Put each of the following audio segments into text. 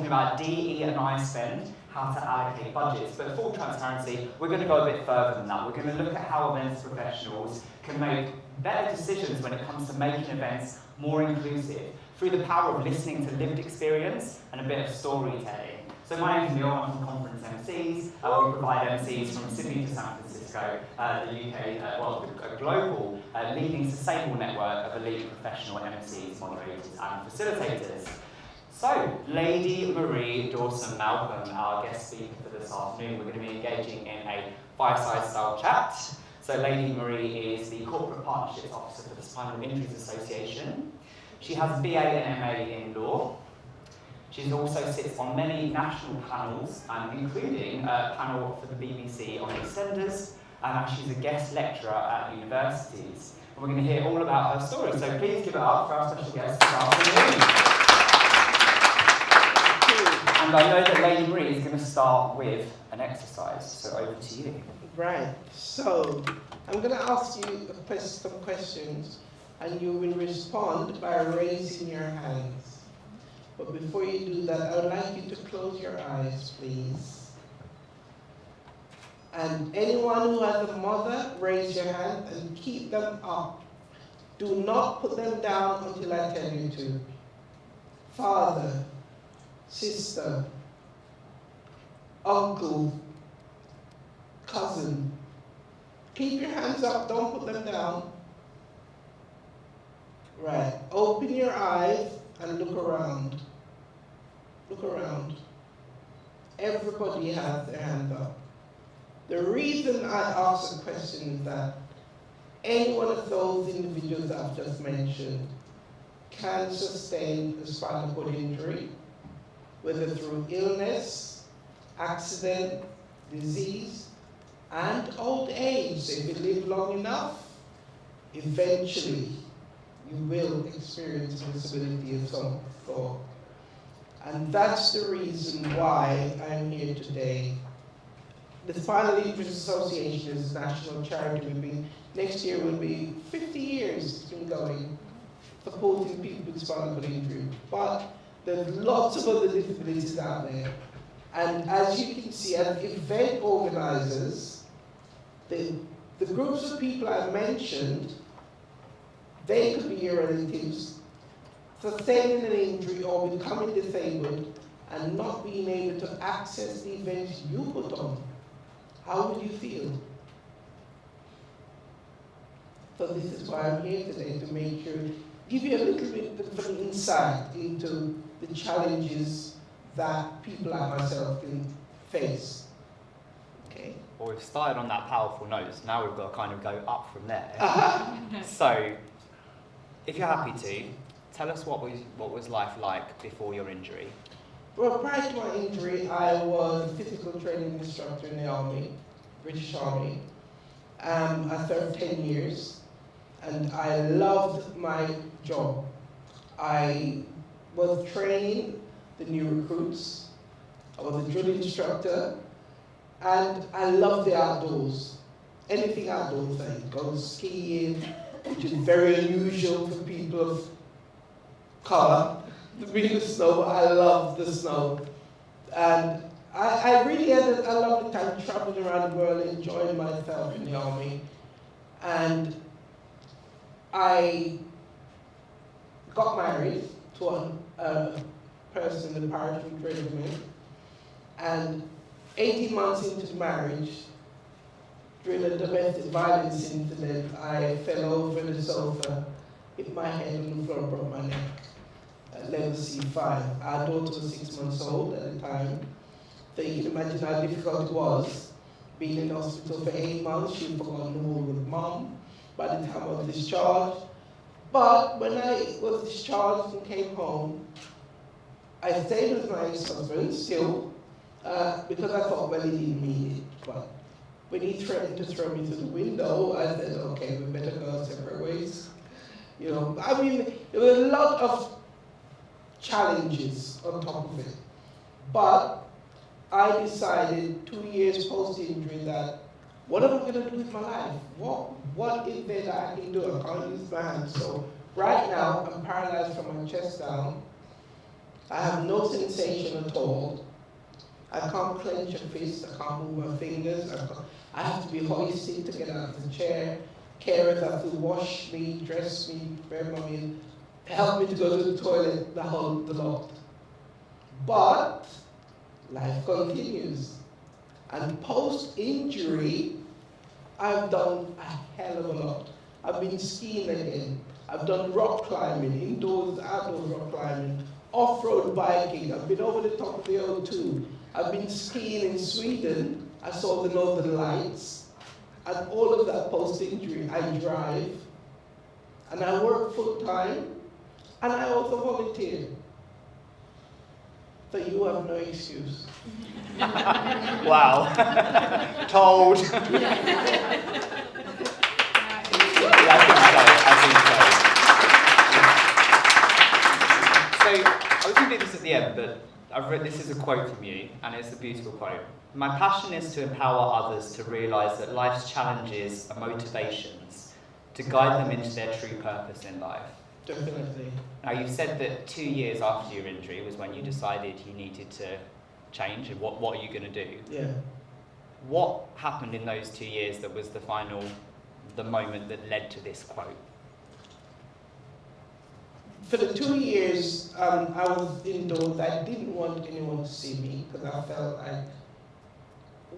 talking about DE&I spend, how to allocate budgets. But full transparency, we're going to go a bit further than that. We're going to look at how events professionals can make better decisions when it comes to making events more inclusive through the power of listening to lived experience and a bit of storytelling. So my name is Neil, I'm from Conference MCs. We provide MCs from Sydney to San Francisco, the UK, a global leading sustainable network of elite professional MCs, moderators and facilitators. So, Lady Marie Dawson-Malcolm, our guest speaker for this afternoon, we're going to be engaging in a fireside style chat. So Lady Marie is the Corporate Partnerships Officer for the Spinal Injuries Association. She has a BA and MA in law. She also sits on many national panels, including a panel for the BBC on EastEnders, and she's a guest lecturer at universities. And we're going to hear all about her story, so please give it up for our special guest this afternoon. And I know that Lady Marie is going to start with an exercise, so over to you. Right, so I'm going to ask you some questions, and you will respond by raising your hands. But before you do that, I would like you to close your eyes, please. And anyone who has a mother, raise your hand and keep them up. Do not put them down until I tell you to. Father, sister, uncle, cousin. Keep your hands up, don't put them down. Right, open your eyes and look around. Look around. Everybody has their hand up. The reason I ask the question is that any one of those individuals I've just mentioned can sustain a spinal cord injury, whether through illness, accident, disease, and old age. If you live long enough, eventually you will experience a disability of some sort. And that's the reason why I'm here today. The Spinal Injuries Association is a national charity. Next year will be 50 years it's been going, supporting people with spinal cord injury. But there's lots of other disabilities out there. And as you can see, as event organizers, the groups of people I mentioned, they could be your relatives, sustaining an injury or becoming disabled and not being able to access the events you put on. How would you feel? So this is why I'm here today, to make sure, give you a little bit of an insight into the challenges that people like myself can face. Okay. Well, we've started on that powerful note, so now we've got to kind of go up from there. So, if you're happy to, tell us what was life like before your injury? Well, prior to my injury, I was a physical training instructor in the Army, British Army. I served 10 years, and I loved my job. I was training the new recruits. I was a drill instructor, and I loved the outdoors. Anything outdoors, I go skiing, which is very unusual for people of color. To be in the snow, I love the snow. And I really had a lovely time traveling around the world, enjoying myself in the Army. And I got married to a person in the parish who trained me. And 18 months into the marriage, during a domestic violence incident, I fell over the sofa, hit my head on the floor, broke my neck. Level C5. Our daughter was 6 months old at the time, so you can imagine how difficult it was. Being in hospital for 8 months, she'd forgotten the whole with mom by the time I was discharged. But when I was discharged and came home, I stayed with my ex-husband still, because I thought, well, he didn't mean it. But when he threatened to throw me through the window, I said, okay, we better go separate ways. You know, I mean, there were a lot of challenges on top of it. But I decided 2 years post-injury that, what am I going to do with my life? What is there that I can do? I can't use my hands. So right now, I'm paralyzed from my chest down. I have no sensation at all. I can't clench a fist, I can't move my fingers, I have to be hoisted to get out of the chair. Carers have to wash me, dress me, prepare my meal, help me to go to the toilet, the lot. But life continues. And post-injury, I've done a hell of a lot. I've been skiing again. I've done rock climbing, indoors, outdoors rock climbing, off-road biking. I've been over the top of the O2. I've been skiing in Sweden. I saw the Northern Lights. And all of that post-injury, I drive. And I work full-time. And I also volunteer. So you have no excuse. Wow. Told. So, I was going to do this at the end, but this is a quote from you, and it's a beautiful quote. My passion is to empower others to realise that life's challenges are motivations, to guide them into their true purpose in life. Definitely. Now, you said that 2 years after your injury was when you decided you needed to change, and what are you going to do? Yeah. What happened in those 2 years that was the moment that led to this quote? For the 2 years, I was indoors. I didn't want anyone to see me because I felt like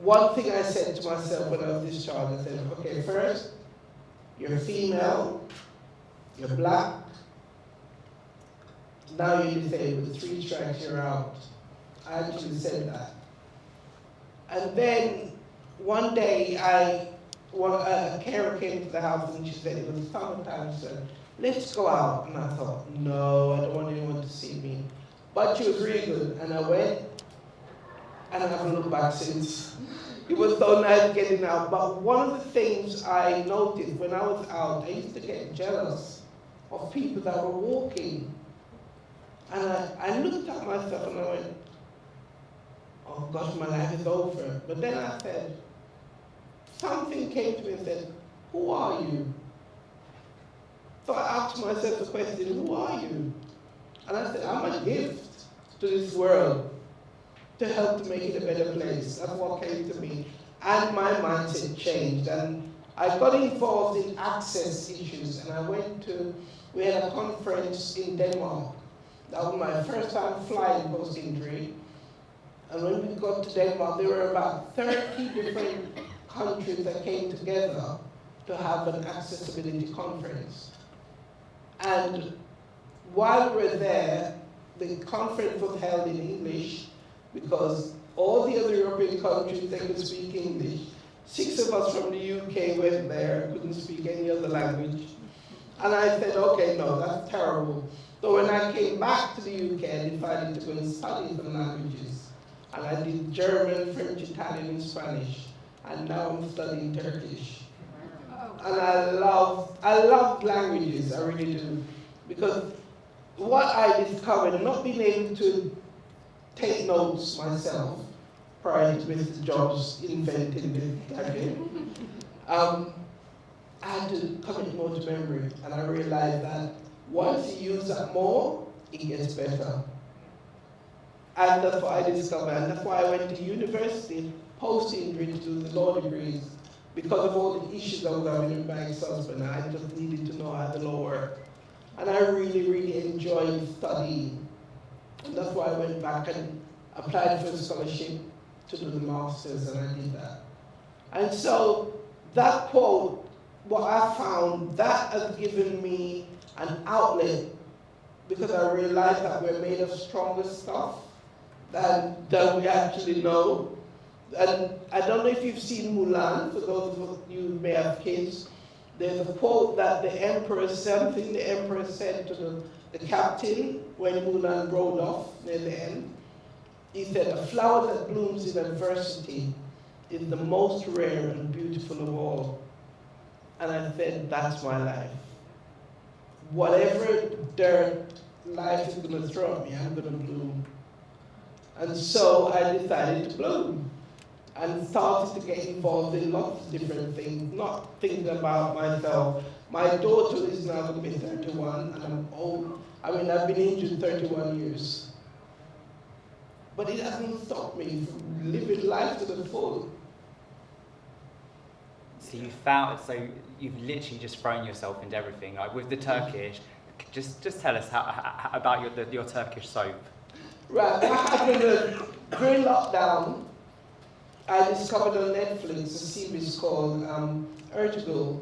one thing I said to myself when I was discharged, I said, okay, first, you're female, you're black, now you're disabled, 3 strikes, you're out. I actually said that. And then one day, a carer came to the house and she said, it was summertime, she said, let's go out. And I thought, no, I don't want anyone to see me. But she was really good. And I went, and I haven't looked back since. It was so nice getting out. But one of the things I noticed when I was out, I used to get jealous of people that were walking. And I looked at myself and I went, oh gosh, my life is over. But then I said, something came to me and said, who are you? So I asked myself the question, who are you? And I said, I'm a gift to this world to help to make it a better place. That's what came to me. And my mindset changed. And I got involved in access issues. And we had a conference in Denmark. That was my first time flying post-injury. And when we got to Denmark, there were about 30 different countries that came together to have an accessibility conference. And while we were there, the conference was held in English because all the other European countries, they could speak English. 6 of us from the UK went there, couldn't speak any other language. And I said, okay, no, that's terrible. So when I came back to the UK, I decided to go and study some languages. And I did German, French, Italian, and Spanish. And now I'm studying Turkish. And I love languages, I really do. Because what I discovered, not being able to take notes myself prior to Mr. Jobs inventing the gadget, I had to commit more to memory. And I realized that once you use that more, it gets better. And that's what I discovered. And that's why I went to university post-injury to do the law degrees. Because of all the issues I was having with my ex-husband, I just needed to know how the law worked. And I really, really enjoyed studying. And that's why I went back and applied for a scholarship to do the master's, and I did that. And so that quote, what I found, that has given me an outlet, because I realized that we're made of stronger stuff than we actually know. And I don't know if you've seen Mulan, for those of you who may have kids. There's a quote that the emperor said to the captain when Mulan rode off near the end. He said, a flower that blooms in adversity is the most rare and beautiful of all. And I said, that's my life. Whatever dirt life is going to throw at me, I'm going to bloom. And so I decided to bloom and started to get involved in lots of different things, not thinking about myself. My daughter is now going to be 31, and I'm old. I mean, I've been injured 31 years. but it hasn't stopped me from living life to the full. So you've literally just thrown yourself into everything. Like with the Turkish, just tell us about your Turkish soap. Right, what happened during lockdown, I discovered on Netflix a series called Ertugrul,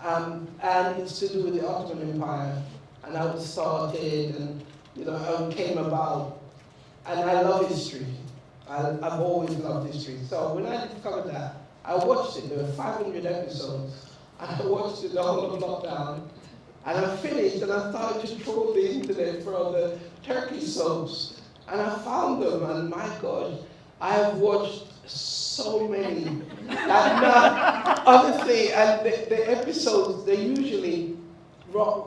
and it's to do with the Ottoman Empire, and how it started, and how it came about. And I love history. I've always loved history. So when I discovered that, I watched it. There were 500 episodes, and I watched it the whole of lockdown. And I finished, and I started to troll the internet for other Turkish soaps, and I found them, and my God, I have watched so many. And honestly, and the episodes, they usually,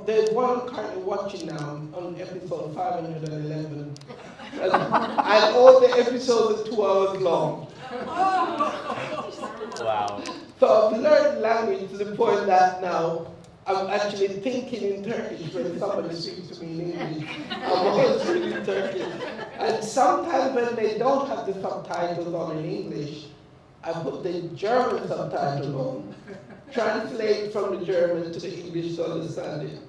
there's one I'm currently watching now, on episode 511, and all the episodes are 2 hours long. Wow. So I've learned language to the point that now I'm actually thinking in Turkish when somebody speaks to me in English. I'm always reading Turkish. And sometimes when they don't have the subtitles on in English, I put the German subtitle on, translate from the German to the English to understand it.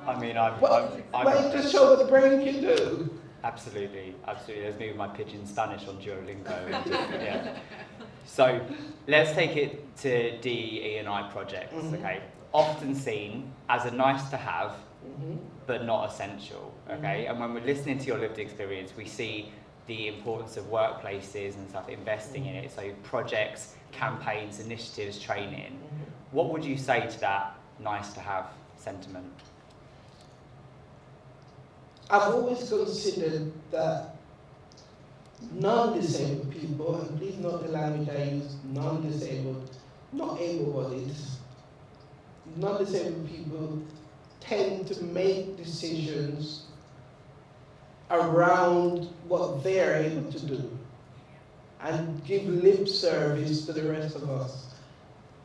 I mean, But it just shows what the brain can do. Absolutely. There's me with my pidgin Spanish on Duolingo. Yeah. So let's take it to DE&I projects. Okay, often seen as a nice to have, but not essential. Okay, and when we're listening to your lived experience, we see the importance of workplaces and stuff investing in it. So projects, campaigns, initiatives, training. What would you say to that nice to have sentiment? I've always considered that non-disabled people, and please note the language I use, non-disabled, not able-bodied, non-disabled people tend to make decisions around what they're able to do and give lip service to the rest of us.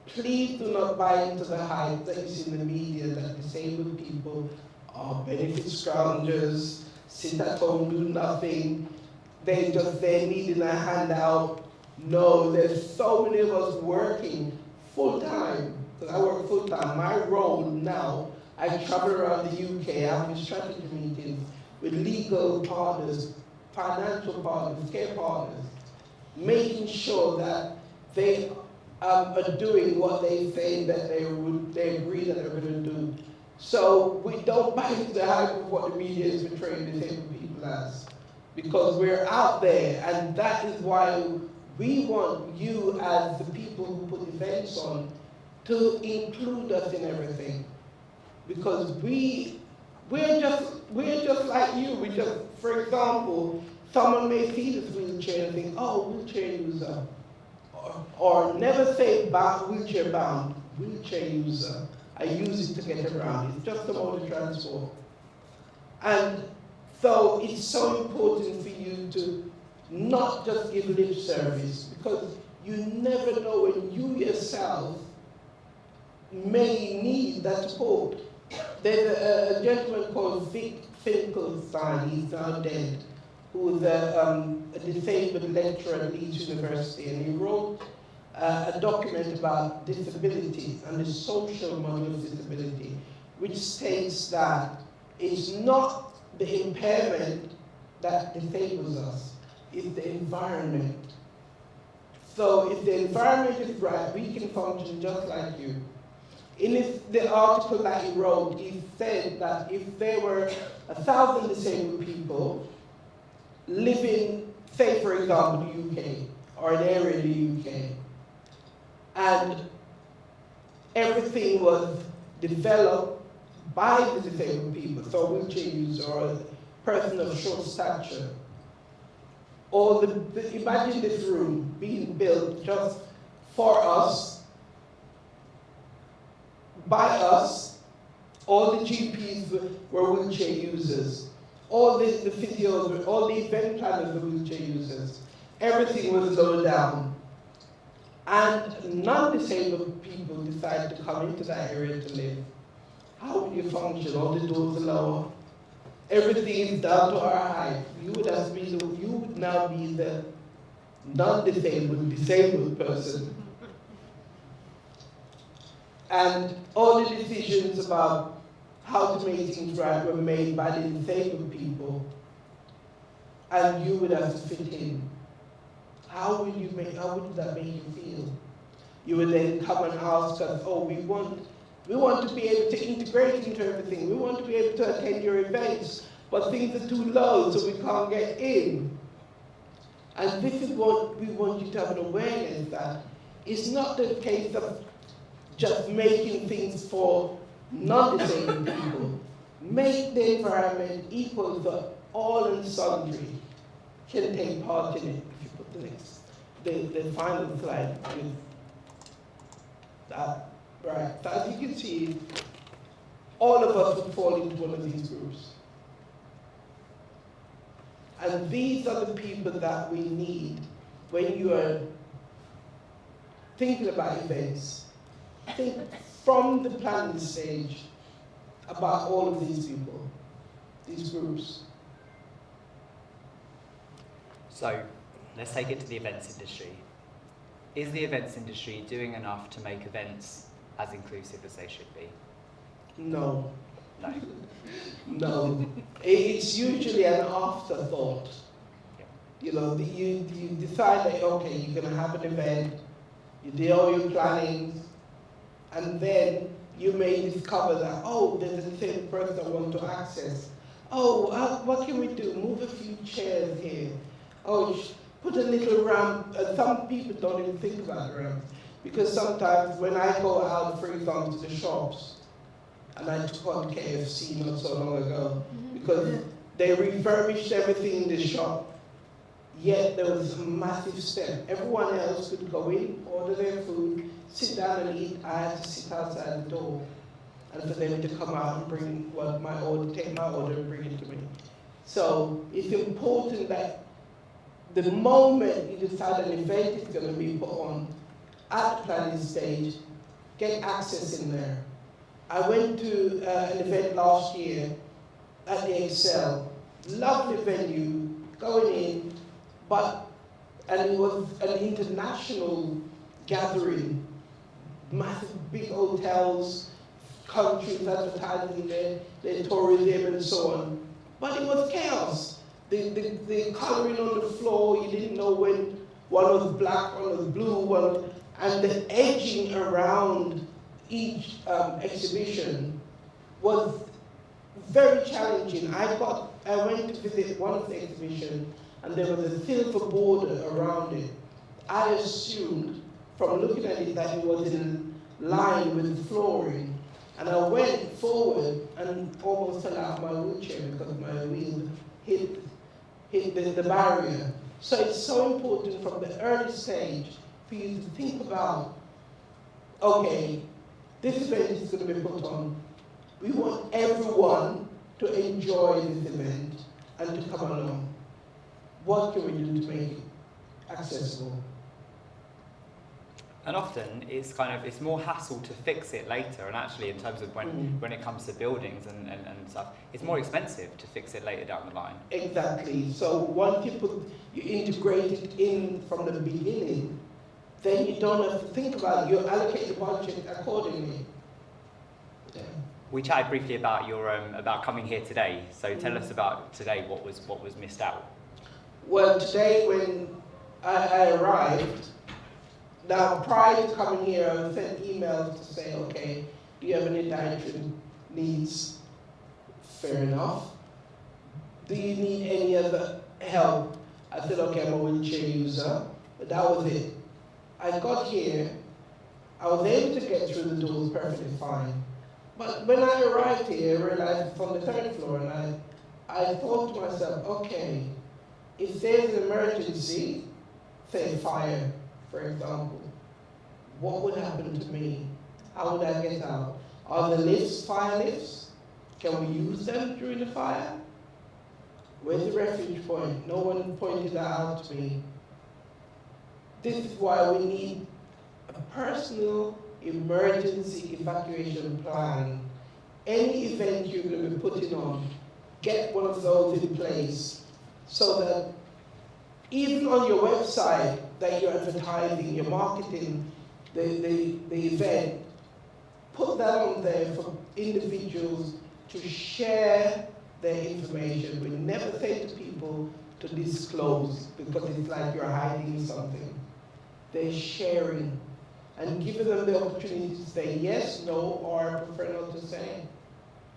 Please do not buy into the hype that is in the media that disabled people are benefit scroungers, sit at home, do nothing, they're needing a handout. No, there's so many of us working full-time, because I work full-time. My role now, I travel around the UK, having strategy meetings with legal partners, financial partners, care partners, making sure that they are doing what they say that they agree that they're going to do. So we don't buy into the hype of what the media is portraying disabled people as, because we're out there, and that is why we want you as the people who put events on to include us in everything, because we're just like you. We just, for example, someone may see this wheelchair and think, oh, wheelchair user, or never say wheelchair bound, wheelchair user. I use it to get around. It's just a mode of transport. And so it's so important for you to not just give lip service, because you never know when you yourself may need that support. There's a gentleman called Vic Finkelstein, he's now dead, who was a disabled lecturer at Leeds University, and he wrote a document about disability and the social model of disability, which states that it's not the impairment that disables us, it's the environment. So if the environment is right, we can function just like you. In the article that he wrote, he said that if there were 1,000 disabled people living, say for example, the UK, or an area in the UK, and everything was developed by the disabled people, so a wheelchair user or a person of short stature. Or imagine this room being built just for us, by us. All the GPs were wheelchair users. All the physios, all the event planners were wheelchair users. Everything was low down. And non-disabled people decide to come into that area to live. How will you function? All the doors are lower. everything is down to our height. You would now be the disabled person. And all the decisions about how to make things right were made by the disabled people, and you would have to fit in. How would that make you feel? You would then come and ask us, oh, we want to be able to integrate into everything. We want to be able to attend your events, but things are too low, so we can't get in. And this is what we want you to have an awareness that it's not the case of just making things for non-disabled people. Make the environment equal so all and sundry can take part in it. If you put the final slide with that, right. So as you can see, all of us would fall into one of these groups. And these are the people that we need when you are thinking about events. Think from the planning stage about all of these people, these groups. So, let's take it to the events industry. Is the events industry doing enough to make events as inclusive as they should be? No. No. No. It's usually an afterthought. Yeah. You know, you decide that, okay, you're going to have an event, you do all your planning, and then you may discover that, oh, there's a disabled person I want to access. Oh, what can we do? Move a few chairs here. Oh, put a little ramp. Some people don't even think about ramps. Because sometimes when I go out, for example, to the shops, and I took on KFC not so long ago, because they refurbished everything in the shop, yet there was a massive step. Everyone else could go in, order their food, sit down and eat. I had to sit outside the door, and for them to come out and bring take my order and bring it to me. So it's important that the moment you decide an event is going to be put on at the planning stage, get access in there. I went to an event last year at the EXPO, lovely venue, going in, and it was an international gathering, massive big hotels, countries advertising their tourism and so on. But it was chaos. The coloring on the floor, you didn't know when one was black, one was blue, and the edging around each exhibition was very challenging. I went to visit one of the exhibitions, and there was a silver border around it. I assumed from looking at it that it was in line with the flooring. And I went forward and almost fell out of my wheelchair because my wheel hit the barrier. So it's so important from the early stage for you to think about, okay, this event is going to be put on. We want everyone to enjoy this event and to come along. What can we do to make it accessible? And often it's more hassle to fix it later, and actually in terms of when it comes to buildings and stuff, it's more expensive to fix it later down the line. Exactly. So once you integrate it in from the beginning, then you don't have to think about it. You allocate the budget accordingly. Yeah. We chatted briefly about your about coming here today. So tell us about today. What was missed out? Well, today when I arrived. Now, prior to coming here, I sent emails to say, okay, do you have any dietary needs? Fair enough. Do you need any other help? I said, okay, I'm a wheelchair user. But that was it. I got here, I was able to get through the doors perfectly fine. But when I arrived here, I realized it's on the third floor, and I thought to myself, okay, if there's an emergency, say fire, for example, what would happen to me? How would I get out? Are the lifts fire lifts? Can we use them during the fire? Where's the refuge point? No one pointed that out to me. This is why we need a personal emergency evacuation plan. Any event you're going to be putting on, get one of those in place so that even on your website that you're advertising, you're marketing the event, put that on there for individuals to share their information. We never say to people to disclose because it's like you're hiding something. They're sharing and giving them the opportunity to say yes, no, or I prefer not to say.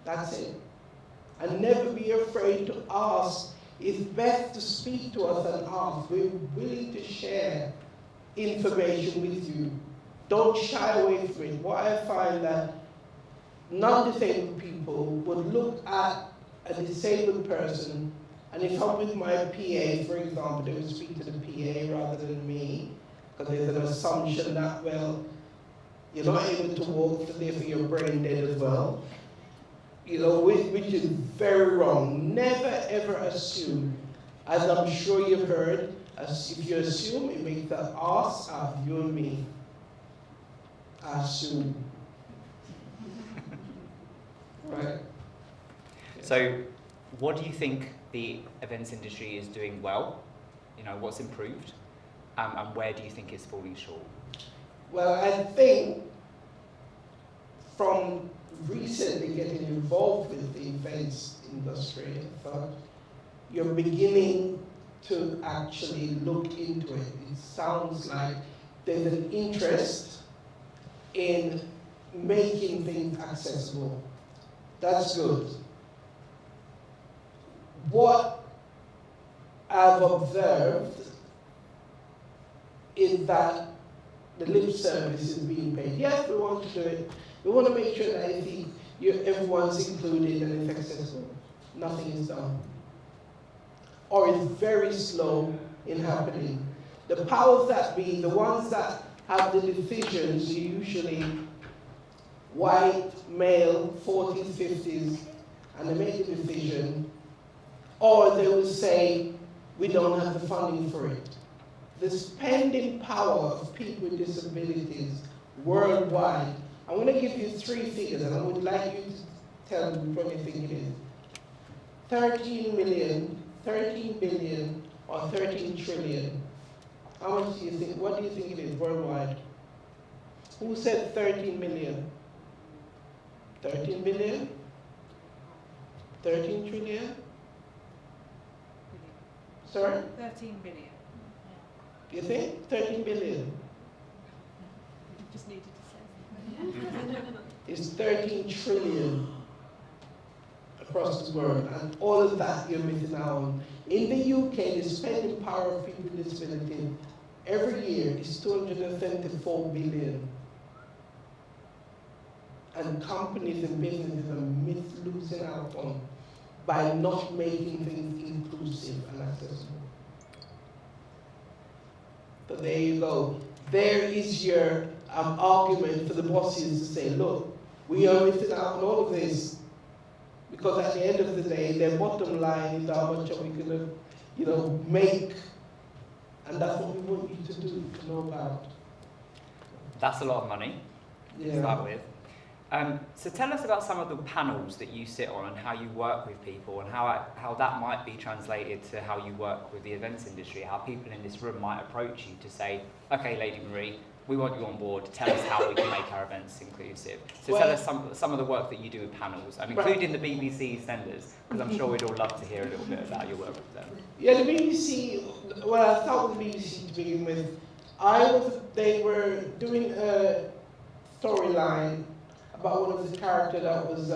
That's it. And never be afraid to ask. It's best to speak to us and ask. We're willing to share information with you. Don't shy away from it. What I find that non-disabled people would look at a disabled person, and if I'm with my PA, for example, they would speak to the PA rather than me, because there's an assumption that, well, you're not able to walk, so therefore your brain dead as well. You know, which is very wrong. Never ever assume, as I'm sure you've heard, if you assume, it makes the ass out of you and me. Assume. Right. So, what do you think the events industry is doing well? You know, what's improved? And where do you think it's falling short? Well, I think from recently getting involved with the events industry, I thought you're beginning to actually look into it. It sounds like there's an interest in making things accessible. That's good. What I've observed is that the lip service is being paid. Yes, we want to do it. We want to make sure that everyone's included and it's accessible. Nothing is done. Or it's very slow in happening. The powers that be, the ones that have the decisions, are usually white, male, 40s, 50s, and they make the decision, or they will say, we don't have the funding for it. The spending power of people with disabilities worldwide, I'm going to give you 3 figures, and I would like you to tell me what you think it is. 13 million, 13 billion, or 13 trillion. How much do you think, what do you think it is worldwide? Who said 13 million? 13 billion? 13 trillion? Sorry? 13 billion. You think? 13 billion? You just needed to say. It's 13 trillion across the world, and all of that you're missing out on. In the UK, the spending power of people with disabilities every year is 274 billion. And companies and businesses are losing out on by not making things inclusive and accessible. So there you go. There is your argument for the bosses to say, look, we are missing out on all of this because at the end of the day, their bottom line is how much are we going to, make, and that's what we want you to do, to know about. That's a lot of money to start with. So tell us about some of the panels that you sit on and how you work with people and how that might be translated to how you work with the events industry, how people in this room might approach you to say, okay, Lady Marie, we want you on board, tell us how we can make our events inclusive. So tell us some of the work that you do with panels, including the BBC senders, because I'm sure we'd all love to hear a little bit about your work with them. Yeah, the BBC, well, I start with the BBC to begin with. They were doing a storyline about one of the characters that was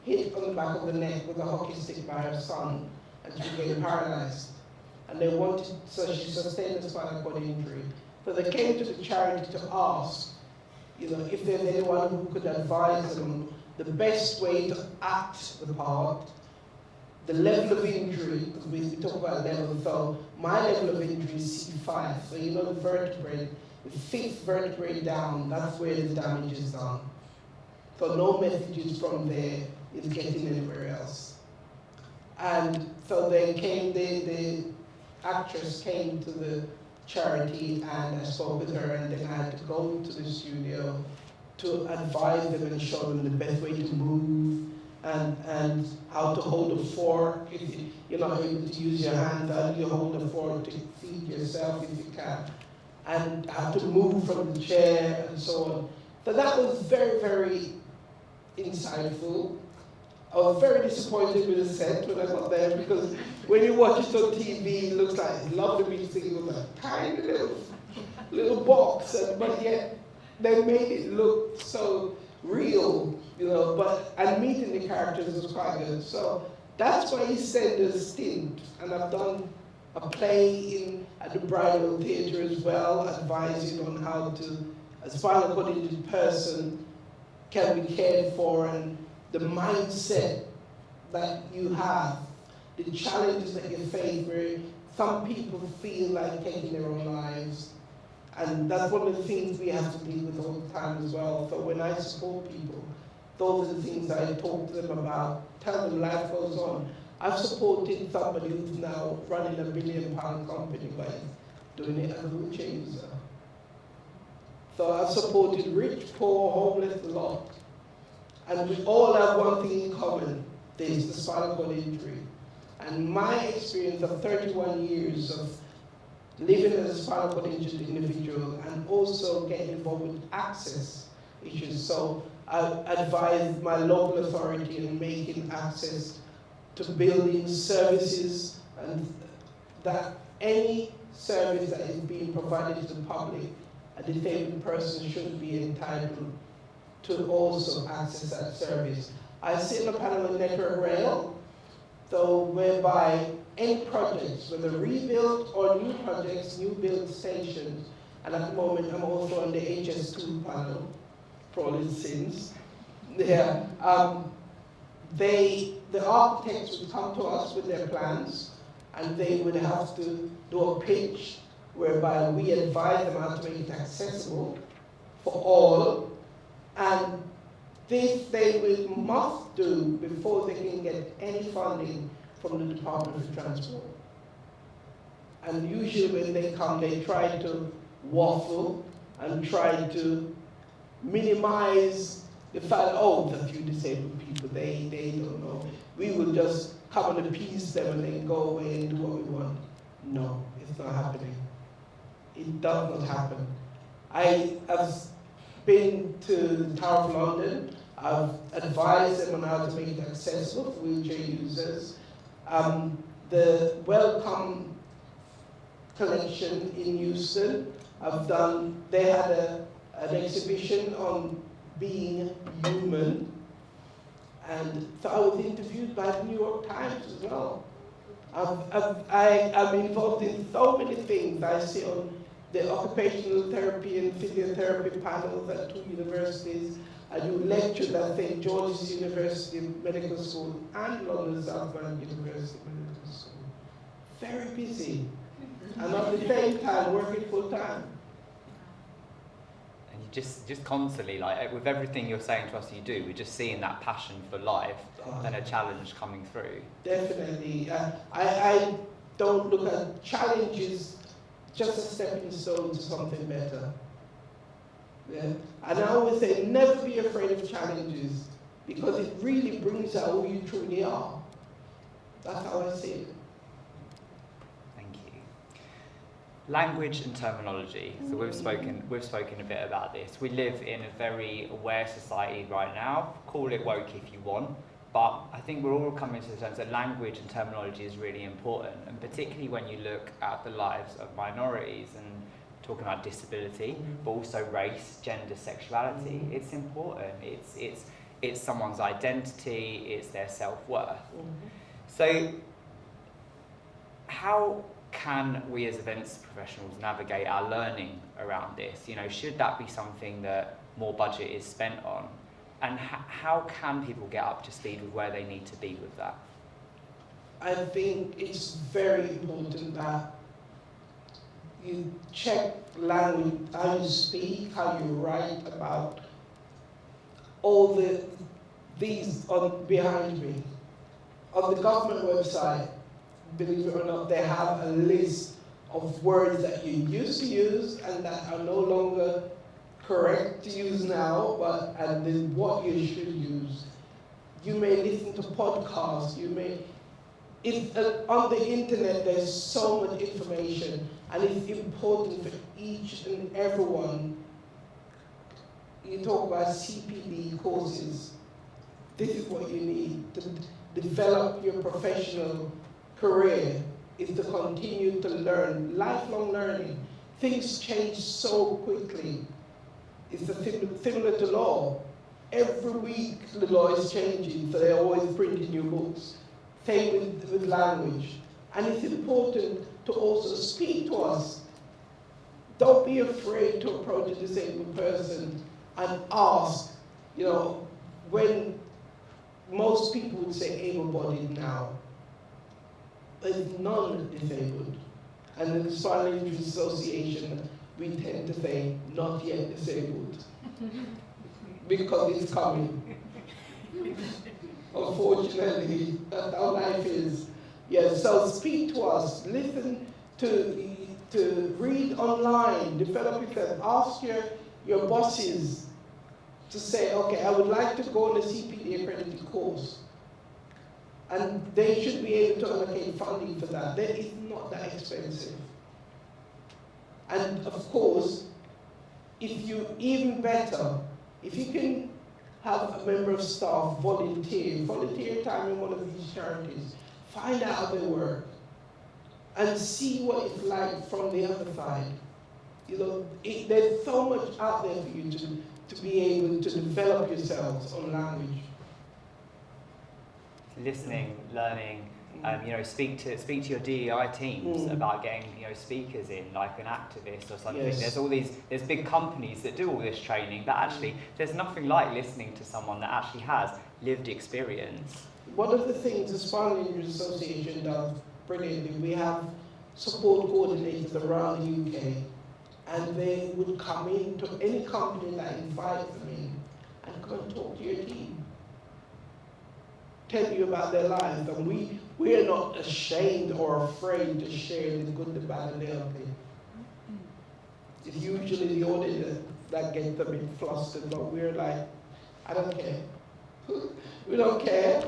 hit on the back of the neck with a hockey stick by her son, and she became paralyzed. And they wanted, so she sustained a spinal cord injury. So they came to the charity to ask, if there's anyone who could advise them the best way to act the part, the level of injury, because we talk about level, so my level of injury is C5, so the vertebrae, the 5th vertebrae down, that's where the damage is done. So no messages from there is getting anywhere else. And so the actress came to the charity and I spoke with her, and then I had to go to the studio to advise them and show them the best way to move, and how to hold a fork. If you're not able to use your hand, how do you hold a fork to feed yourself if you can? And how to move from the chair and so on. So that was very, very insightful. I was very disappointed with the set when I got there, because when you watch it on TV, it looks like it's lovely music with a tiny little box, but yet they made it look so real, and meeting the characters was quite good. So that's why he said the stint, and I've done a play at the Bridal Theatre as well, advising on how to, as spinal cord injured person, can be cared for, and the mindset that you have, the challenges that you face, where some people feel like taking their own lives. And that's one of the things we have to deal with all the time as well. So when I support people, those are the things I talk to them about, tell them life goes on. I've supported somebody who's now running a £1 billion company by doing it as a wheelchair user. So I've supported rich, poor, homeless, a lot. And we all have one thing in common, there's the spinal cord injury. And my experience of 31 years of living as a spinal cord injured individual and also getting involved with access issues. So I advise my local authority in making access to buildings, services, and that any service that is being provided to the public, a disabled person should be entitled to also access that service. I sit on a panel on Network Rail, so whereby any projects, whether rebuild or new projects, new build stations, and at the moment I'm also on the HS2 panel, for all its sins. Yeah, the architects would come to us with their plans, and they would have to do a pitch whereby we advise them how to make it accessible for all, and this they must do before they can get any funding from the Department of Transport. And usually when they come, they try to waffle and try to minimize the fact, oh, there's a few disabled people, they don't know. We will just come and appease them and then go away and do what we want. No, it's not happening. It does not happen. I have been to the Tower of London. I've advised them on how to make it accessible for wheelchair users. The Welcome collection in Houston, they had an exhibition on being human, and so I was interviewed by the New York Times as well. I'm involved in so many things. I sit on the occupational therapy and physiotherapy panels at 2 universities. I do lectures at St. George's University Medical School and London South Bank University Medical School. Very busy. And at the same time, working full time. And you just constantly, like with everything you're saying to us you do, we're just seeing that passion for life and a challenge coming through. Definitely. I don't look at challenges just a stepping stone to something better. Yeah. And I always say, never be afraid of challenges, because it really brings out who you truly are. That's how I see it. Thank you. Language and terminology. So we've spoken a bit about this. We live in a very aware society right now. Call it woke if you want. But I think we're all coming to the terms that language and terminology is really important, and particularly when you look at the lives of minorities and talking about disability, but also race, gender, sexuality. It's important. It's someone's identity. It's their self-worth. So, how can we as events professionals navigate our learning around this? Should that be something that more budget is spent on? And how can people get up to speed with where they need to be with that? I think it's very important that you check language, how you speak, how you write about all these behind me. On the government website, believe it or not, they have a list of words that you used to use and that are no longer correct to use now, and then what you should use. you may listen to podcasts, on the internet there's so much information, and it's important for each and everyone. You talk about CPD courses. This is what you need to develop your professional career, is to continue to learn, lifelong learning. Things change so quickly. It's similar to law. Every week the law is changing, so they're always printing new books. Same with language. And it's important to also speak to us. Don't be afraid to approach a disabled person and ask, when most people would say able-bodied now, there's non-disabled. And in the Spinal Injury Association, we tend to say not yet disabled. Because it's coming. Unfortunately, that's how life is. Yes, so speak to us, listen to read online, develop yourself, ask your bosses to say, okay, I would like to go on a CPD accredited course. And they should be able to allocate funding for that. That is not that expensive. And of course, if you can have a member of staff volunteer time in one of these charities, find out how they work, and see what it's like from the other side. There's so much out there for you to be able to develop yourselves on language. Listening, learning, speak to your DEI teams about getting speakers in, like an activist or something. Yes. There's big companies that do all this training, but actually there's nothing like listening to someone that actually has lived experience. One of the things the Spinal Injury Association does brilliantly, we have support coordinators around the UK, and they would come into any company that invites them in and come and talk to your team. Tell you about their lives, and we are not ashamed or afraid to share the good, the bad, and the ugly. It's usually the audience that gets a bit flustered, but we're like, I don't care. We don't care.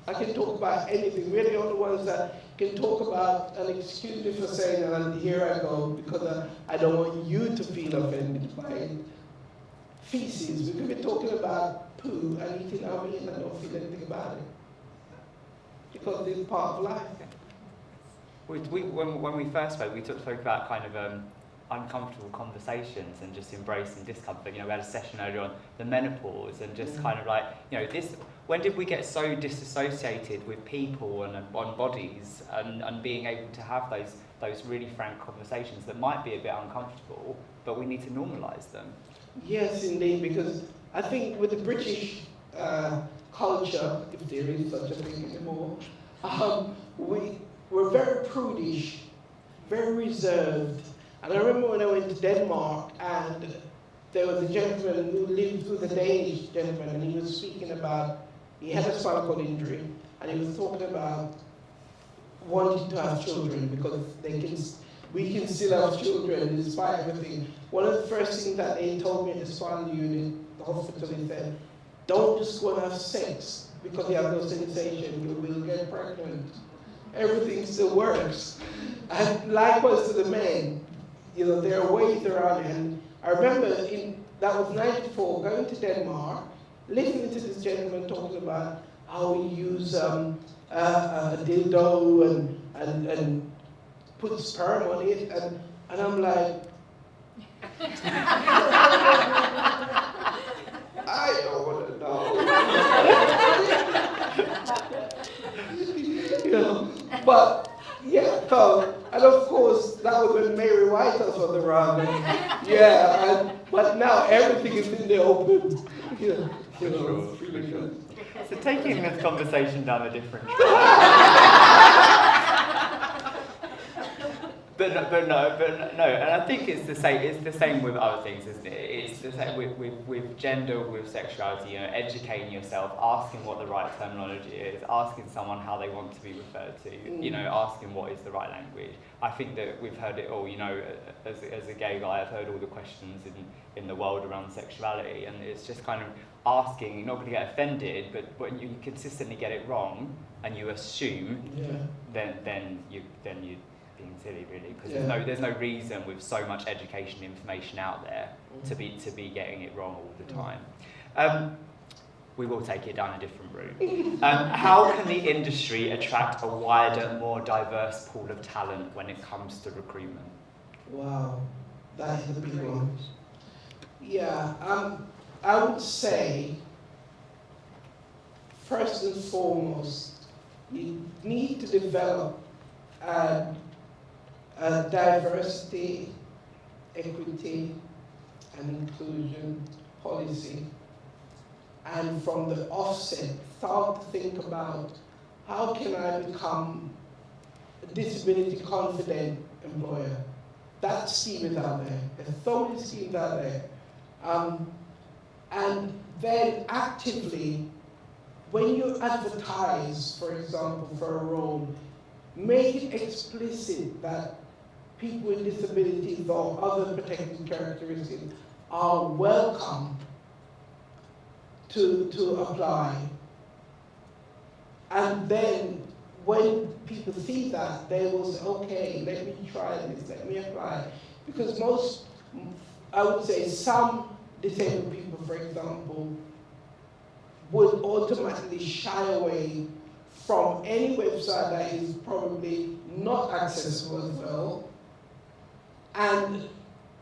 I can talk about anything. We're the only ones that can talk about, and excuse me for saying that, and here I go, because I don't want you to feel offended by feces. We could be talking about poo and eating our meat and don't feel anything about it. Because it's part of life. When we first spoke, we spoke about kind of uncomfortable conversations and just embracing discomfort. We had a session earlier on the menopause and just kind of like, this. When did we get so disassociated with people and on bodies and being able to have those really frank conversations that might be a bit uncomfortable, but we need to normalise them? Yes, indeed, because I think with the British culture, if there is such a thing anymore, we're very prudish, very reserved. And I remember when I went to Denmark, and there was a gentleman who was a Danish gentleman, and he was speaking about, he had a spinal cord injury, and he was talking about wanting to have children because we can still have children despite everything. One of the first things that they told me at the spinal unit, the hospital, they said, don't just go and have sex because you have no sensation, you will get pregnant. Everything still works. And likewise to the men, there are ways around it. And I remember that was 94, going to Denmark, listening to this gentleman talking about how we use a dildo and put sperm on it, and I'm like, I don't want to know. But yeah, so, and of course that was when Mary Whitehouse was around. But now everything is in the open. It's really good. So taking this conversation down a different track. no, and I think it's the same. It's the same with other things, isn't it? It's the same with gender, with sexuality. You know, educating yourself, asking what the right terminology is, asking someone how they want to be referred to. You know, asking what is the right language. I think that we've heard it all. You know, as a gay guy, I've heard all the questions in the world around sexuality, and it's just kind of asking. You're not going to get offended, but when you consistently get it wrong and you assume, then you're being silly, really, because there's no reason with so much education information out there to be getting it wrong all the time. We will take it down a different route. How can the industry attract a wider, more diverse pool of talent when it comes to recruitment? Wow, that is the big one. Yeah, I would say, first and foremost, you need to develop a diversity, equity, and inclusion policy. And from the offset, start to think about how can I become a disability confident employer. That scheme is out there. There's so many schemes out there. And then actively, when you advertise, for example, for a role, make it explicit that people with disabilities or other protected characteristics are welcome to apply. And then when people see that, they will say, okay, let me try this, let me apply. Because I would say some disabled people, for example, would automatically shy away from any website that is probably not accessible as well. And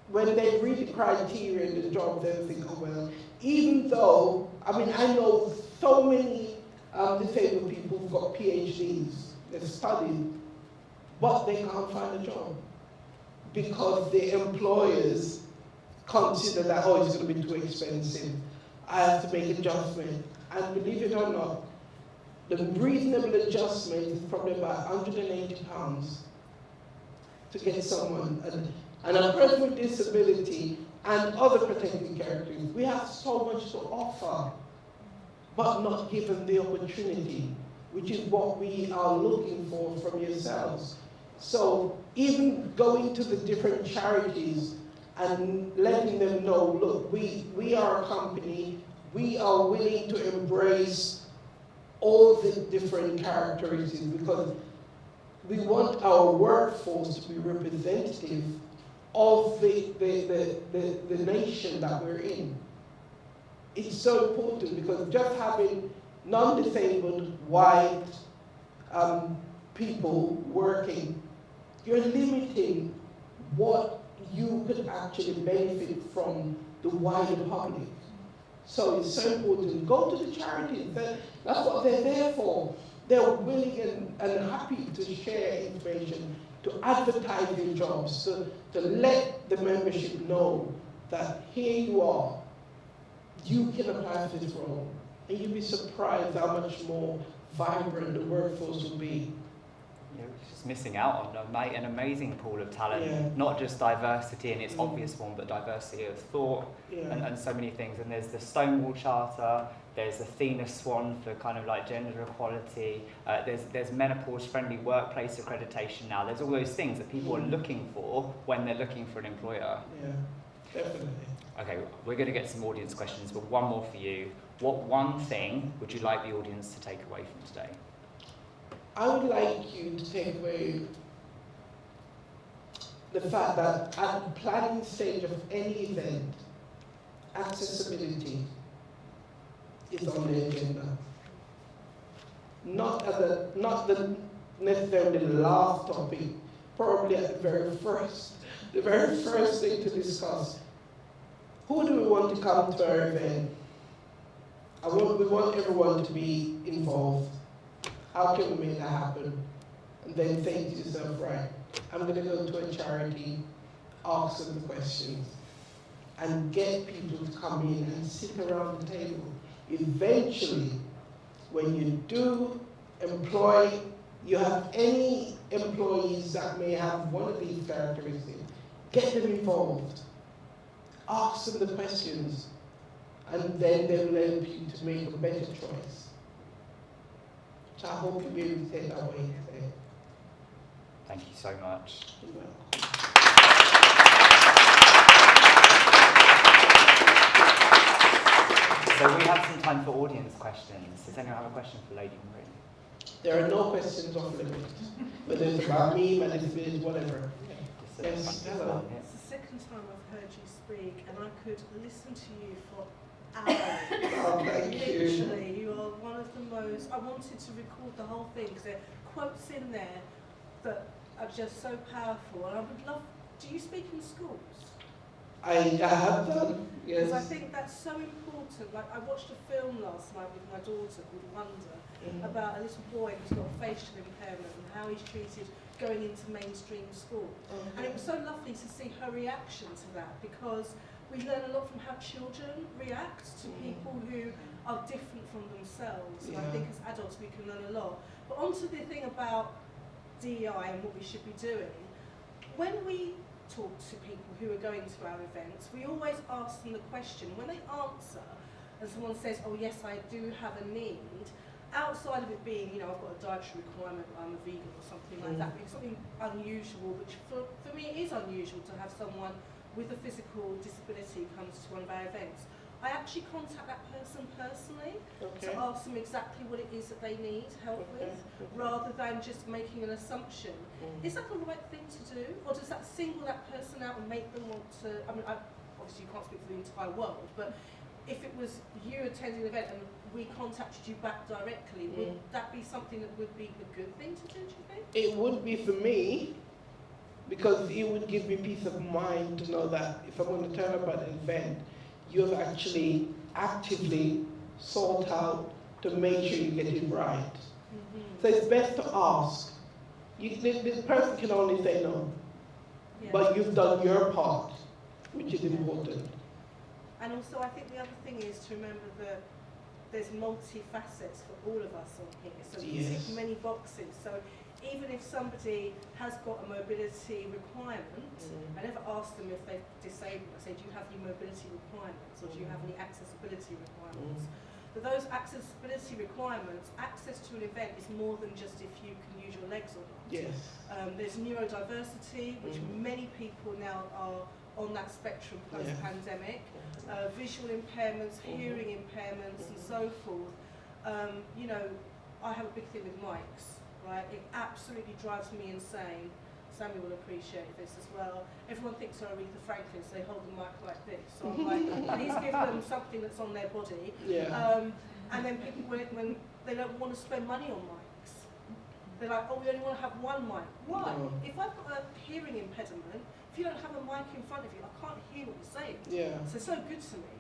when they read the criteria in the job, they'll think, oh well, even though, I mean, I know so many disabled people who've got PhDs, they've studied, but they can't find a job because the employers consider that, oh, it's going to be too expensive. I have to make adjustment. And believe it or not, the reasonable adjustment is probably about £180 to get someone. And a person with disability and other protected characteristics, we have so much to offer, but not given the opportunity, which is what we are looking for from yourselves. So even going to the different charities and letting them know, look, we are a company, we are willing to embrace all the different characteristics because we want our workforce to be representative of the nation that we're in. It's so important because just having non-disabled white people working, you're limiting what you could actually benefit from the wider public. So it's so important. Go to the charities. That's what they're there for. They're willing and happy to share information, to advertise their jobs, to let the membership know that here you are, you can apply for this role. And you'll be surprised how much more vibrant the workforce will be. You're just missing out on an amazing pool of talent, not just diversity in its obvious one, but diversity of thought and so many things. And there's the Stonewall Charter, there's the Athena Swan for kind of like gender equality, there's menopause-friendly workplace accreditation now. There's all those things that people are looking for when they're looking for an employer. Yeah, definitely. Okay, we're going to get some audience questions, but one more for you. What one thing would you like the audience to take away from today? I would like you to take away the fact that at the planning stage of any event, accessibility is on the agenda. Not necessarily the last topic, probably at the very first thing to discuss. Who do we want to come to our event? We want everyone to be involved. How can we make that happen? And then think to yourself, right, I'm going to go to a charity, ask them the questions, and get people to come in and sit around the table. Eventually, when you do employ you have any employees that may have one of these characteristics, get them involved. Ask them the questions, and then they will help you to make a better choice. So I hope you'll be able to take that away today. Thank you so much. You're welcome. So we have some time for audience questions. Does anyone have a question for Lady Marie? There are no questions off limits, whether it's about me, whether it's whatever. Yes, hello. It's the second time I've heard you speak, and I could listen to you for hours. Oh, thank you. Literally, you are one of the most. I wanted to record the whole thing because there are quotes in there that are just so powerful, and I would love. Do you speak in schools? I have done, yes. Because I think that's so important. Like, I watched a film last night with my daughter called Wonder about a little boy who's got a facial impairment and how he's treated going into mainstream school. And it was so lovely to see her reaction to that, because we learn a lot from how children react to people who are different from themselves. And I think as adults we can learn a lot. But onto the thing about DEI and what we should be doing. When we talk to people who are going to our events, we always ask them the question. When they answer and someone says, oh yes, I do have a need, outside of it being, you know, I've got a dietary requirement, I'm a vegan or something like that, it's something unusual, which for me it is unusual to have someone with a physical disability comes to one of our events. I actually contact that person personally to ask them exactly what it is that they need help with, rather than just making an assumption. Is that the right thing to do, or does that single that person out and make them want to? I mean, obviously you can't speak for the entire world, but if it was you attending an event and we contacted you back directly, would that be something that would be a good thing to do? Do you think? It would be for me, because it would give me peace of mind to know that if I'm going to turn up at an event, you have actually actively sought out to make sure you get it right. So it's best to ask. This person can only say no, but you've done your part, which is important. And also I think the other thing is to remember that there's multi-facets for all of us on here, so we tick many boxes. So even if somebody has got a mobility requirement, I never ask them if they're disabled. I say, do you have any mobility requirements, or do you have any accessibility requirements? But those accessibility requirements, access to an event is more than just if you can use your legs or not. Yes. There's neurodiversity, which many people now are on that spectrum post-pandemic, visual impairments, hearing impairments, and so forth. You know, I have a big thing with mics. Right, it absolutely drives me insane. Sammy will appreciate this as well. Everyone thinks they're Aretha Franklin, so they hold the mic like this. So I'm like, please give them something that's on their body. And then people, when they don't want to spend money on mics, they're like, oh, we only want to have one mic. Why? If I've got a hearing impediment, if you don't have a mic in front of you, I can't hear what you're saying. So it's so good to me.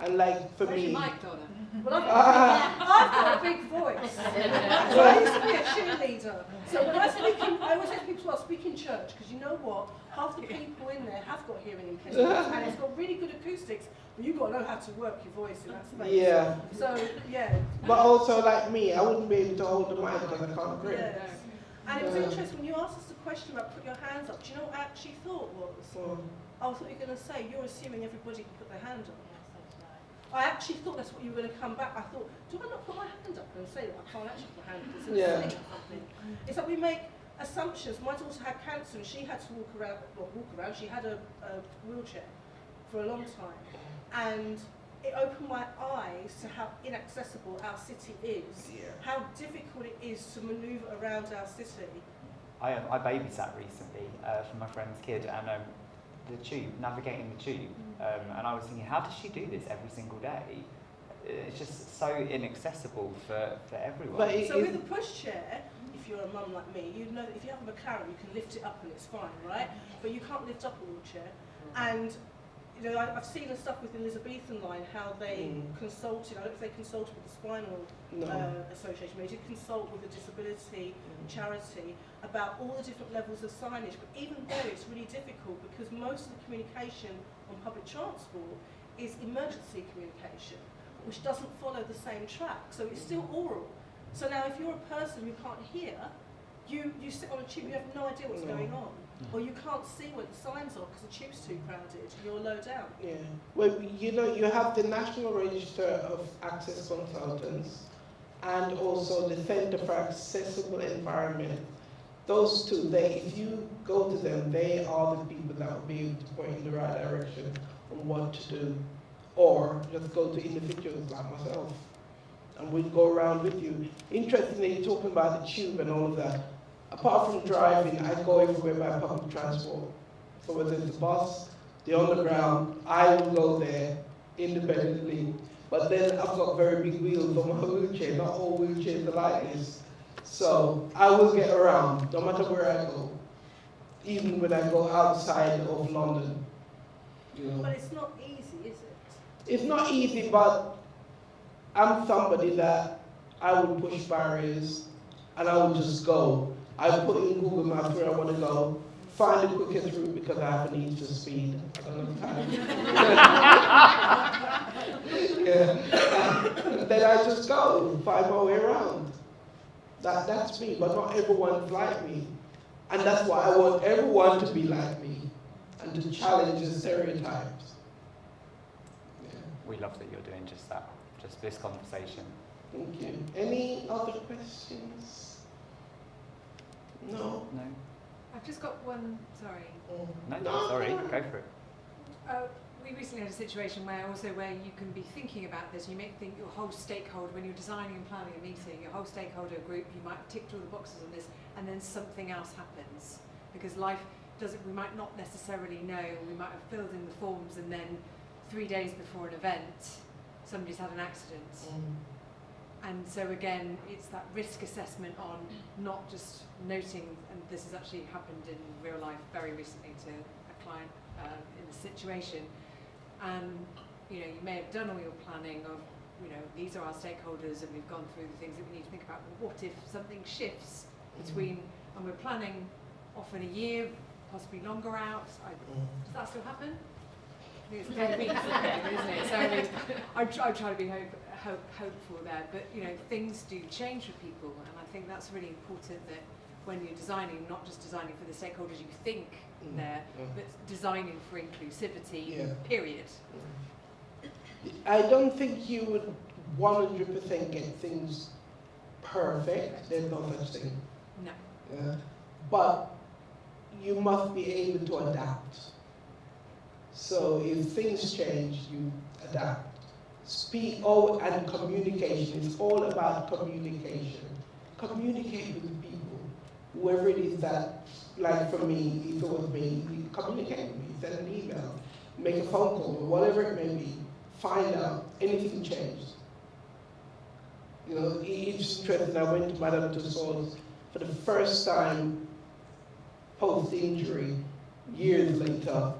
And like for me, Where's your mic, Donna? Well, I've got a big voice. So I used to be a cheerleader. So when I speak in, I always say to people, well, speak in church, because you know what? Half the people in there have got hearing impediments, and it's got really good acoustics, but you've got to know how to work your voice in that space. So, But also like me, I wouldn't be able to hold the mic because I can't grip. And it was interesting, when you asked us the question about put your hands up, do you know what I actually thought was? I thought you were going to say, you're assuming everybody can put their hand up. I actually thought that's what you were going to come back. I thought, do I not put my hand up and say that I can't actually put my hand up? It's something. It's like we make assumptions. My daughter had cancer and she had to walk around. She had a wheelchair for a long time, and it opened my eyes to how inaccessible our city is. How difficult it is to manoeuvre around our city. I babysat recently for my friend's kid, and the tube, navigating the tube, and I was thinking, how does she do this every single day? It's just so inaccessible for everyone. So with a pushchair, if you're a mum like me, you know that if you have a McLaren, you can lift it up and it's fine, right? But you can't lift up a wheelchair. And you know, I've seen the stuff with the Elizabethan line, how they consulted. I don't know if they consulted with the Spinal Association, but they did consult with the disability charity about all the different levels of signage. But even though it's really difficult, because most of the communication on public transport is emergency communication, which doesn't follow the same track, so it's still oral. So now if you're a person who can't hear, You sit on a tube, you have no idea what's No. going on. Or you can't see where the signs are because the tube's too crowded and you're low down. Yeah. Well, you have the National Register of Access Consultants and also the Center for Accessible Environment. Those two, if you go to them, they are the people that will be able to point in the right direction on what to do. Or just go to individuals like myself and we'll go around with you. Interestingly, you're talking about the tube and all of that. Apart from driving, I go everywhere by public transport. So whether it's the bus, the underground, I will go there independently. But then I've got very big wheels on my wheelchair. Not all wheelchairs are like this. So I will get around no matter where I go. Even when I go outside of London. You know. But it's not easy, is it? It's not easy, but I'm somebody that I would push barriers and I would just go. I put in Google Maps where I want to go, find the quickest route because I have a need for speed. I don't have time. Yeah. Then I just go, find my way around. That's me, but not everyone's like me. And that's why I want everyone to be like me and to challenge the stereotypes. Yeah. We love that you're doing just that, just this conversation. Thank you. Any other questions? No? No? I've just got one, sorry. No, sorry, go for it. We recently had a situation where you can be thinking about this, you may think your whole stakeholder, when you're designing and planning a meeting, your whole stakeholder group, you might have ticked all the boxes on this, and then something else happens. Because life doesn't, we might not necessarily know, we might have filled in the forms and then 3 days before an event, somebody's had an accident. And so again, it's that risk assessment on not just noting, and this has actually happened in real life very recently to a client in a situation. And you may have done all your planning of, these are our stakeholders and we've gone through the things that we need to think about. But what if something shifts between, and we're planning often a year, possibly longer out? Does that still happen? I think it's 10 weeks, isn't it? So I try to be hopeful there, but things do change for people, and I think that's really important that when you're designing, not just designing for the stakeholders you think there, but designing for inclusivity, period. I don't think you would 100% get things perfect. There's no such thing. No. Yeah. But you must be able to adapt. So if things change, you adapt. And communication. It's all about communication. Communicate with people. Whoever it is that, like for me, if it was me, communicate with me, send an email, make a phone call, or whatever it may be. Find out anything changed. It's interesting. I went to Madame Tussauds for the first time post-injury, years later.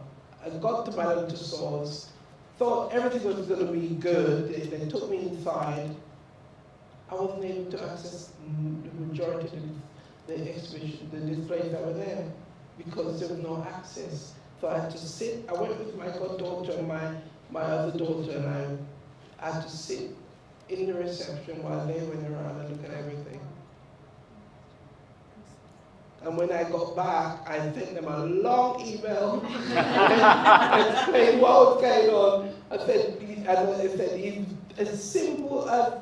I got to Madame Tussauds, thought everything was going to be good. They took me inside. I wasn't able to access the majority of the exhibition, the displays that were there, because there was no access. So I had to sit. I went with my goddaughter and my other daughter, and I had to sit in the reception while they went around and look at everything. And when I got back, I sent them a long email explaining what was going on. I said, it's as simple as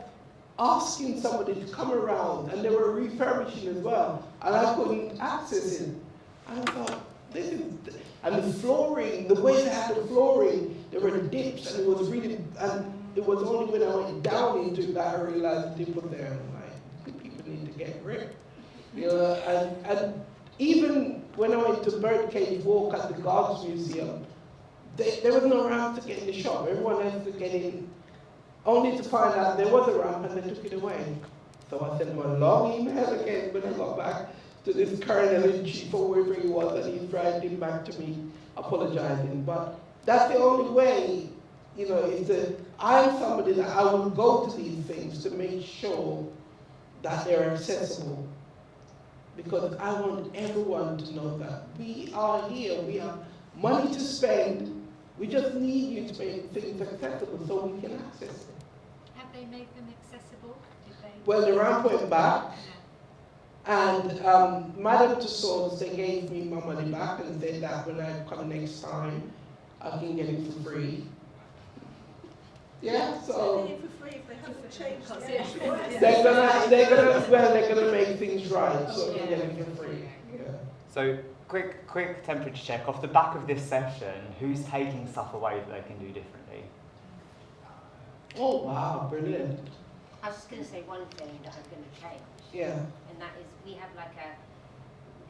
asking somebody to come around, and they were refurbishing as well, and I couldn't access it. And I thought, and the flooring, the way they had the flooring, there were dips, and it was only when I went down into it that I realized the dip was there. I'm like, people need to get grip. And even when I went to Birdcage Walk at the Gods Museum, there was no ramp to get in the shop. Everyone had to get in, only to find out there was a ramp and they took it away. So I sent him a long email again when I got back to this colonel-in-chief or whoever he was, and he's writing back to me, apologizing. But that's the only way, I'm somebody that I will go to these things to make sure that they're accessible. Because I want everyone to know that we are here, we have money to spend, we just need you to make things accessible so we can access it. Have they made them accessible? Did they? Well, the ramp went back, And Madam Tussauds, they gave me my money back and said that when I come next time, I can get it for free. Yeah, So so they get it for free if they haven't changed the actual they're gonna make things right, so you can get it for free. Yeah. So, quick temperature check. Off the back of this session, who's taking stuff away that they can do differently? Oh wow, brilliant. I was just going to say one thing that I'm going to change, Yeah. and that is we have like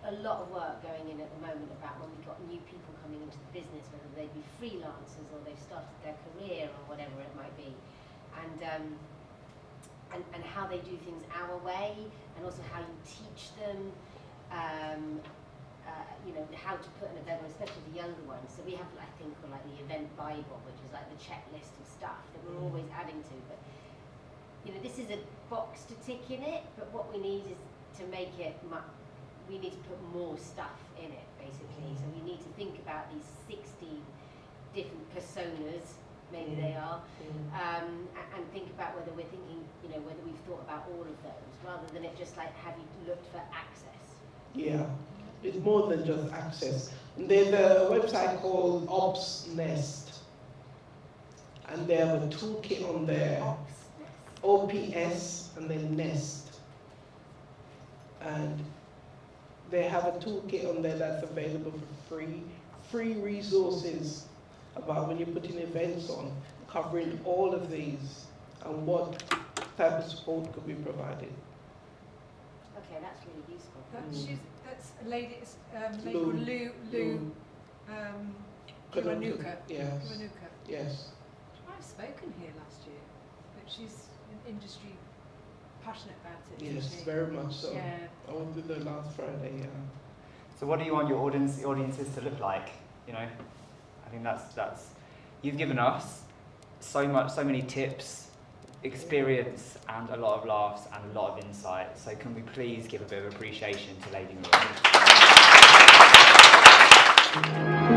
a lot of work going in at the moment about when we've got new people coming into the business, whether they be freelancers or they've started their career or whatever it might be, and how they do things our way, and also how you teach them, you know, how to put an event, especially the younger ones. So we have, I think, like the event Bible, which is like the checklist of stuff that we're always adding to, but you know, this is a box to tick in it, but what we need is to make it, we need to put more stuff in it, basically. So we need to think about these 60 different personas, maybe they are, and think about whether we're thinking, you know, whether we've thought about all of those, rather than it just like, have you looked for access? Yeah. It's more than just access. There's a website called Ops Nest, and they have a toolkit on there. OPS and then Nest, and they have a toolkit on there that's available for free resources about when you're putting events on, covering all of these and what type of support could be provided. Okay, that's really useful. That's a lady, lady Lou. called Lou Kiwanuka. Yes. Kiwanuka. Yes. I've spoken here last year, but she's an industry passionate about it. Yes, isn't she? very much so. Yeah. I went to the last Friday. Yeah. So, what do you want your audiences to look like? You know, I think that's you've given us so many tips, experience, and a lot of laughs and a lot of insight. So, can we please give a bit of appreciation to Lady Marie?